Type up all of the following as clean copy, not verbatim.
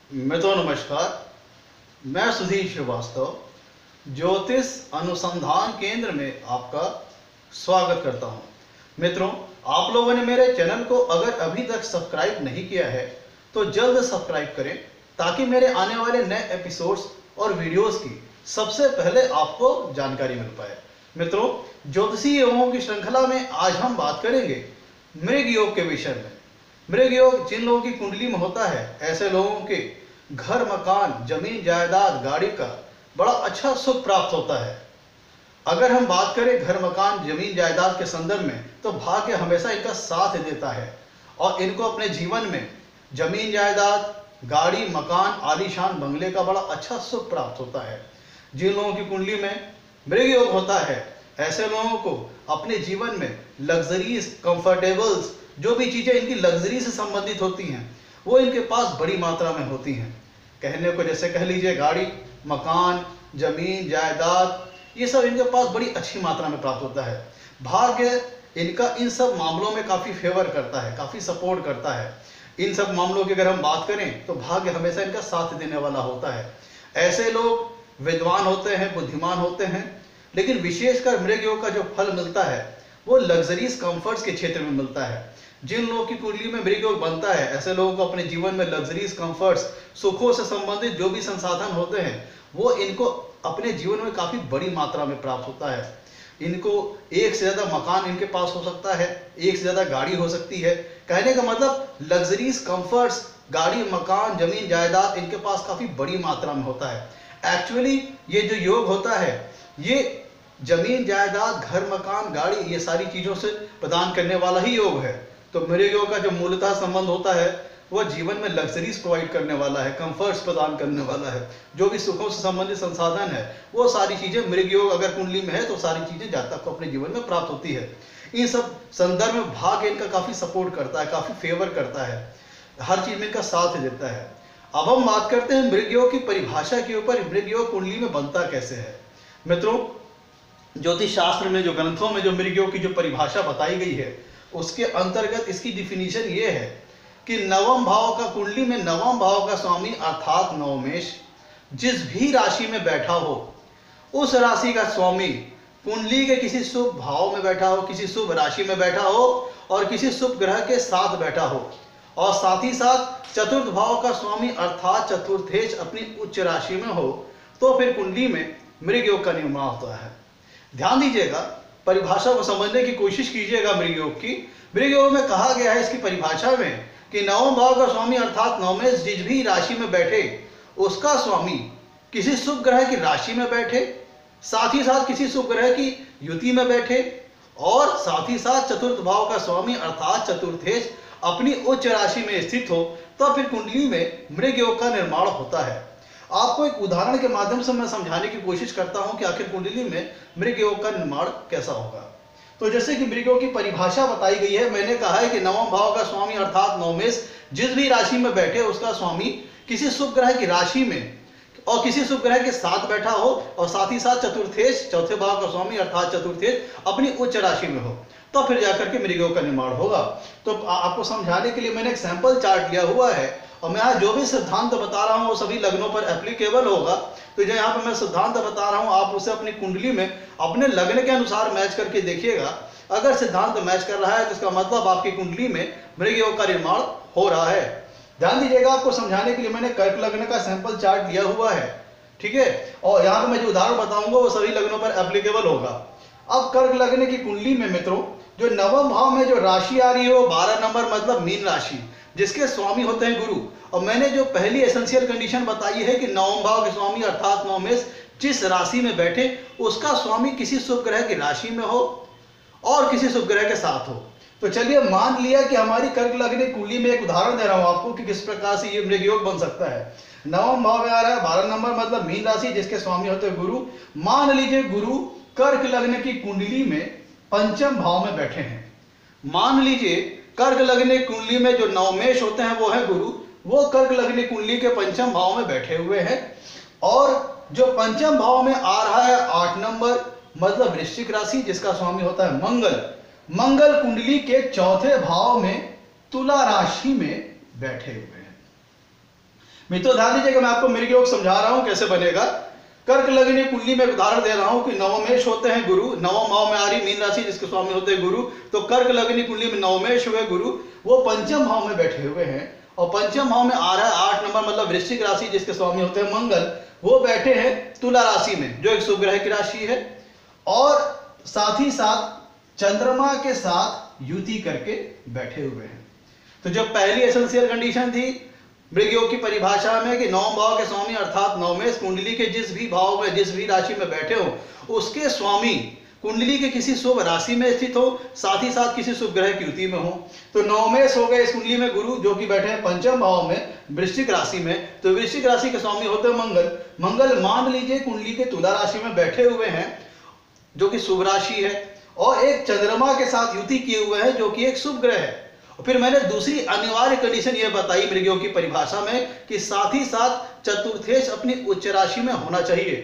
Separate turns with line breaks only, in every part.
नमस्कार। मैं सुधीर श्रीवास्तव ज्योतिष अनुसंधान केंद्र में आपका स्वागत करता हूं। मित्रों, आप लोगों ने मेरे चैनल को अगर अभी तक सब्सक्राइब नहीं किया है तो जल्द सब्सक्राइब करें ताकि मेरे आने वाले नए एपिसोड्स और वीडियोस की सबसे पहले आपको जानकारी मिल पाए। मित्रों, ज्योतिषीय योगों की श्रृंखला में आज हम बात करेंगे मृग योग के विषय में। मृग योग जिन लोगों की कुंडली में होता है, ऐसे लोगों के घर, मकान, जमीन, जायदाद, गाड़ी का बड़ा अच्छा सुख प्राप्त होता है। अगर हम बात करें घर, मकान, जमीन, जायदाद के संदर्भ में, तो भाग्य हमेशा इनका साथ देता है और इनको अपने जीवन में जमीन, जायदाद, गाड़ी, मकान, आलीशान बंगले का बड़ा अच्छा सुख प्राप्त होता है। जिन लोगों की कुंडली में मृग योग होता है, ऐसे लोगों को अपने जीवन में लग्जरीज, कंफर्टेबल्स, जो भी चीजें इनकी लग्जरी से संबंधित होती हैं वो इनके पास बड़ी मात्रा में होती हैं। कहने को जैसे कह लीजिए गाड़ी, मकान, जमीन, जायदाद, ये सब इनके पास बड़ी अच्छी मात्रा में प्राप्त होता है। भाग्य इनका इन सब मामलों में काफी फेवर करता है, काफी सपोर्ट करता है। इन सब मामलों की अगर हम बात करें तो भाग्य हमेशा इनका साथ देने वाला होता है। ऐसे लोग विद्वान होते हैं, बुद्धिमान होते हैं, लेकिन विशेषकर मृग योग का जो फल मिलता है वो लग्जरीज कंफर्ट्स के क्षेत्र में मिलता है। जिन लोगों की कुंडली में मृग योग बनता है, ऐसे लोगों को अपने जीवन में लग्जरीज कंफर्ट्स, सुखों से संबंधित जो भी संसाधन होते हैं वो इनको अपने जीवन में काफी बड़ी मात्रा में प्राप्त होता है। इनको एक से ज्यादा मकान इनके पास हो सकता है, एक से ज्यादा गाड़ी हो सकती है। कहने का मतलब लग्जरीज कंफर्ट्स, गाड़ी, मकान, जमीन, जायदाद इनके पास काफी बड़ी मात्रा में होता है। एक्चुअली ये जो योग होता है ये जमीन, जायदाद, घर, मकान, गाड़ी, ये सारी चीजों से प्रदान करने वाला ही योग है। तो मृग योग का जो मूलतः संबंध होता है वह जीवन में लग्जरीज प्रोवाइड करने वाला है, कंफर्ट्स प्रदान करने वाला है। जो भी सुखों से संबंधित संसाधन है वो सारी चीजें मृग योग अगर कुंडली में है तो सारी चीजें जातक को अपने जीवन में प्राप्त होती है। इन सब संदर्भ में भाग्य इनका काफी सपोर्ट करता है, काफी फेवर करता है, हर चीज में इनका साथ देता है। अब हम बात करते हैं मृग योग की परिभाषा के ऊपर। मृग योग कुंडली में बनता कैसे है। मित्रों, ज्योतिष शास्त्र में जो ग्रंथों में जो मृग योग की जो परिभाषा बताई गई है उसके अंतर्गत इसकी डिफिनीशन ये है कि नवम भाव का, कुंडली में नवम भाव का स्वामी अर्थात नवमेश जिस भी राशि में बैठा हो, उस राशि का स्वामी कुंडली के किसी शुभ भाव में बैठा हो, किसी शुभ राशि में बैठा हो और किसी शुभ ग्रह के साथ बैठा हो, और साथ ही साथ चतुर्थ भाव का स्वामी अर्थात चतुर्थेश अपनी उच्च राशि में हो, तो फिर कुंडली में मृग योग का निर्माण होता है। ध्यान दीजिएगा, परिभाषा को समझने की कोशिश कीजिएगा। मृग योग की, मृग योग में कहा गया है इसकी परिभाषा में कि नवम भाव का स्वामी अर्थात नवमेश जिस भी राशि में बैठे उसका स्वामी किसी शुभ ग्रह की राशि में बैठे, साथ ही साथ किसी शुभ ग्रह की युति में बैठे, और साथ ही साथ चतुर्थ भाव का स्वामी अर्थात चतुर्थेश अपनी उच्च राशि में स्थित हो, तो फिर कुंडली में मृग योग का निर्माण होता है। आपको एक उदाहरण के माध्यम से मैं समझाने की कोशिश करता हूं कि आखिर कुंडली में मृग योग का निर्माण कैसा होगा। तो जैसे कि मृग योग की परिभाषा बताई गई है, मैंने कहा है कि नवम भाव का स्वामी अर्थात नवमेश जिस भी राशि में बैठे उसका स्वामी किसी शुभ ग्रह की राशि में और किसी शुभ ग्रह के साथ बैठा हो, और साथ ही साथ चतुर्थेश, चौथे भाव का स्वामी अर्थात चतुर्थेश अपनी उच्च राशि में हो, तो फिर जाकर के मृग योग का निर्माण होगा। तो आपको समझाने के लिए मैंने एक सैंपल चार्ट लिया हुआ है और मैं आज जो भी सिद्धांत बता रहा हूं वो सभी लग्नों पर एप्लीकेबल होगा। तो जो यहाँ पे मैं सिद्धांत बता रहा हूं आप उसे अपनी कुंडली में अपने लग्न के अनुसार मैच करके देखिएगा। अगर सिद्धांत मैच कर रहा है तो इसका मतलब आपकी कुंडली में मृग योग का निर्माण हो रहा है। ध्यान दीजिएगा, आपको समझाने के लिए मैंने कर्क लग्न का सैंपल चार्ट लिया हुआ है, ठीक है, और यहाँ पे मैं जो उदाहरण बताऊंगा वो सभी लग्नों पर एप्लीकेबल होगा। अब कर्क लग्न की कुंडली में मित्रों जो नवम भाव में जो राशि आ रही है वो 12 नंबर मतलब मीन राशि, जिसके स्वामी होते हैं गुरु। और मैंने जो पहली एसेंशियल कंडीशन बताई है कि नवम भाव के स्वामी अर्थात नवमेश जिस राशि में बैठे उसका स्वामी किसी शुभ ग्रह की राशि में हो और किसी शुभ ग्रह के साथ हो। तो चलिए मान लिया कि हमारी कर्क लग्न कुंडली में एक उदाहरण दे रहा हूं आपको कि किस प्रकार से ये मृग योग बन सकता है। नवम भाव में आ रहा है 12 नंबर मतलब मीन राशि जिसके स्वामी होते हैं गुरु। मान लीजिए गुरु कर्क लग्न की कुंडली में पंचम भाव में बैठे हैं। मान लीजिए कर्क लग्न कुंडली में जो नवमेश होते हैं वो है गुरु, वो कर्क लग्न कुंडली के पंचम भाव में बैठे हुए हैं, और जो पंचम भाव में आ रहा है 8 नंबर मतलब वृश्चिक राशि जिसका स्वामी होता है मंगल, मंगल कुंडली के चौथे भाव में तुला राशि में बैठे हुए हैं। मित्रों ध्यान दीजिएगा, मैं आपको मृग योग समझा रहा हूं कैसे बनेगा। कर्क लग्न कुंडली में उदाहरण दे रहा हूं कि नवमेश होते हैं गुरु, नवम भाव में आ रही मीन राशि जिसके स्वामी होते हैं गुरु। तो कर्क लग्न कुंडली में नवमेश हुए गुरु, वो पंचम भाव में बैठे हुए हैं और पंचम भाव में आ रहा है 8 नंबर मतलब वृश्चिक राशि जिसके स्वामी होते हैं मंगल, वो बैठे हैं तुला राशि में जो एक शुभ ग्रह की राशि है। और साथ ही साथ चंद्रमा के साथ युति करके बैठे हुए हैं। तो जो पहली एसेंशियल कंडीशन थी मृग योग की परिभाषा में कि नवम भाव के स्वामी अर्थात नवमेश कुंडली के जिस भी भाव में जिस भी राशि में बैठे हो उसके स्वामी कुंडली के किसी शुभ राशि में स्थित हो, साथ ही साथ किसी शुभ ग्रह की युति में हो। तो नवमेश हो गए इस कुंडली में गुरु जो कि बैठे हैं पंचम भाव में वृश्चिक राशि में। तो वृश्चिक राशि के स्वामी होते हैं मंगल। मंगल मान लीजिए कुंडली के तुला राशि में बैठे हुए हैं जो कि शुभ राशि है और एक चंद्रमा के साथ युति किए हुए हैं जो कि एक शुभ ग्रह है। फिर मैंने दूसरी अनिवार्य कंडीशन यह बताई मृग योग की परिभाषा में कि साथ ही साथ चतुर्थेश अपनी उच्च राशि में होना चाहिए।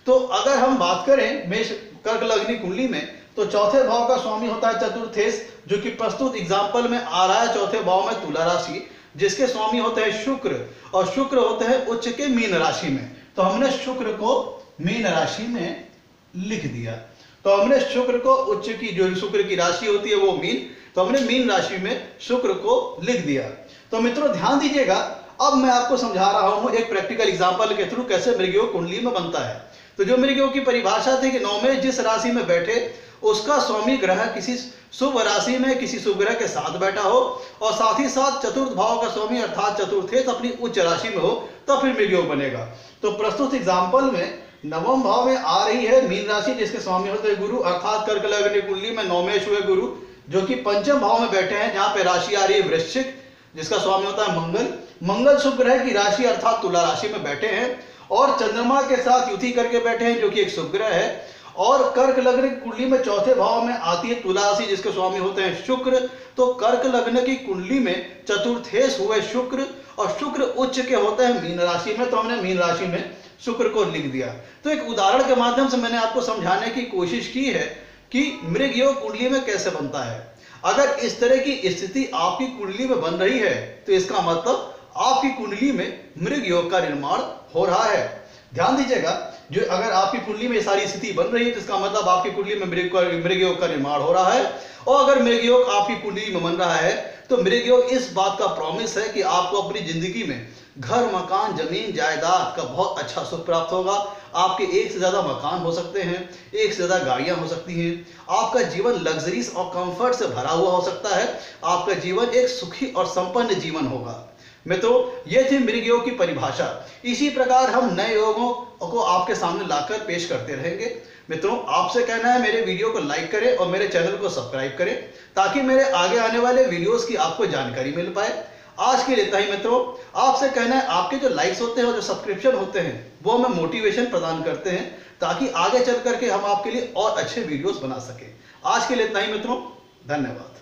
तो अगर हम बात करें मेष कर्क लग्नी कुंडली में तो चौथे भाव का स्वामी होता है चतुर्थेश जो कि प्रस्तुत एग्जाम्पल में आ रहा है चौथे भाव में तुला राशि जिसके स्वामी होते हैं शुक्र और शुक्र होते हैं उच्च के मीन राशि में। तो हमने शुक्र को मीन राशि में लिख दिया। तो हमने शुक्र को उच्च की जो शुक्र की राशि होती है वो मीन, तो हमने मीन राशि में शुक्र को लिख दिया। तो मित्रों ध्यान दीजिएगा, अब मैं आपको समझा रहा हूं एक प्रैक्टिकल एग्जांपल के थ्रू कैसे मृग योग कुंडली में बनता है। तो जो मृग योग की परिभाषा थी कि नवमेश जिस राशि में बैठे उसका स्वामी ग्रह किसी शुभ राशि में किसी शुभ ग्रह के साथ बैठा हो और साथ ही साथ चतुर्थ भाव का स्वामी अर्थात चतुर्थेश अपनी उच्च राशि में हो तब फिर मृग योग बनेगा। तो प्रस्तुत एग्जाम्पल में नवम भाव में आ रही है मीन राशि जिसके स्वामी होते हैं गुरु अर्थात कर्क लग्न कुंडली में नवमेश हुए गुरु जो कि पंचम भाव में बैठे हैं जहां पे राशि आ रही है वृश्चिक जिसका स्वामी होता है मंगल। मंगल शुभ ग्रह की राशि अर्थात तुला राशि में बैठे हैं और चंद्रमा के साथ युति करके बैठे हैं जो कि एक शुभ ग्रह है। और कर्क लग्न कुंडली में चौथे भाव में आती है तुला राशि जिसके स्वामी होते हैं शुक्र। तो कर्क लग्न की कुंडली में चतुर्थेश हुए शुक्र और शुक्र उच्च के होते हैं मीन राशि में। तो हमने मीन राशि में शुक्र को लिख दिया। तो एक उदाहरण के माध्यम से मैंने आपको समझाने की कोशिश की है कि मृग योग कुंडली में कैसे बनता है। अगर इस तरह की स्थिति आपकी कुंडली में बन रही है तो इसका मतलब आपकी कुंडली में मृग योग का निर्माण हो रहा है। ध्यान दीजिएगा, जो अगर आपकी कुंडली में सारी स्थिति बन रही है तो इसका मतलब आपकी कुंडली में मृग योग का निर्माण हो रहा है। और अगर मृग योग आपकी कुंडली में बन रहा है तो मृग योग इस बात का प्रॉमिस है कि आपको अपनी जिंदगी में घर मकान जमीन जायदाद का बहुत अच्छा सुख प्राप्त होगा। आपके एक से ज्यादा मकान हो सकते हैं, एक से ज्यादा गाड़ियां हो सकती हैं, आपका जीवन लग्जरीज और कंफर्ट से भरा हुआ हो सकता है, आपका जीवन एक सुखी और संपन्न जीवन होगा। मित्रों ये थी मृग योग की परिभाषा। इसी प्रकार हम नए योगों को आपके सामने लाकर पेश करते रहेंगे। मित्रों आपसे कहना है मेरे वीडियो को लाइक करें और मेरे चैनल को सब्सक्राइब करें ताकि मेरे आगे आने वाले वीडियोस की आपको जानकारी मिल पाए। आज के लिए इतना ही मित्रों। आपसे कहना है आपके जो लाइक्स होते हैं और जो सब्सक्रिप्शन होते हैं वो हमें मोटिवेशन प्रदान करते हैं ताकि आगे चल करके हम आपके लिए और अच्छे वीडियोस बना सकें। आज के लिए इतना ही मित्रों, धन्यवाद।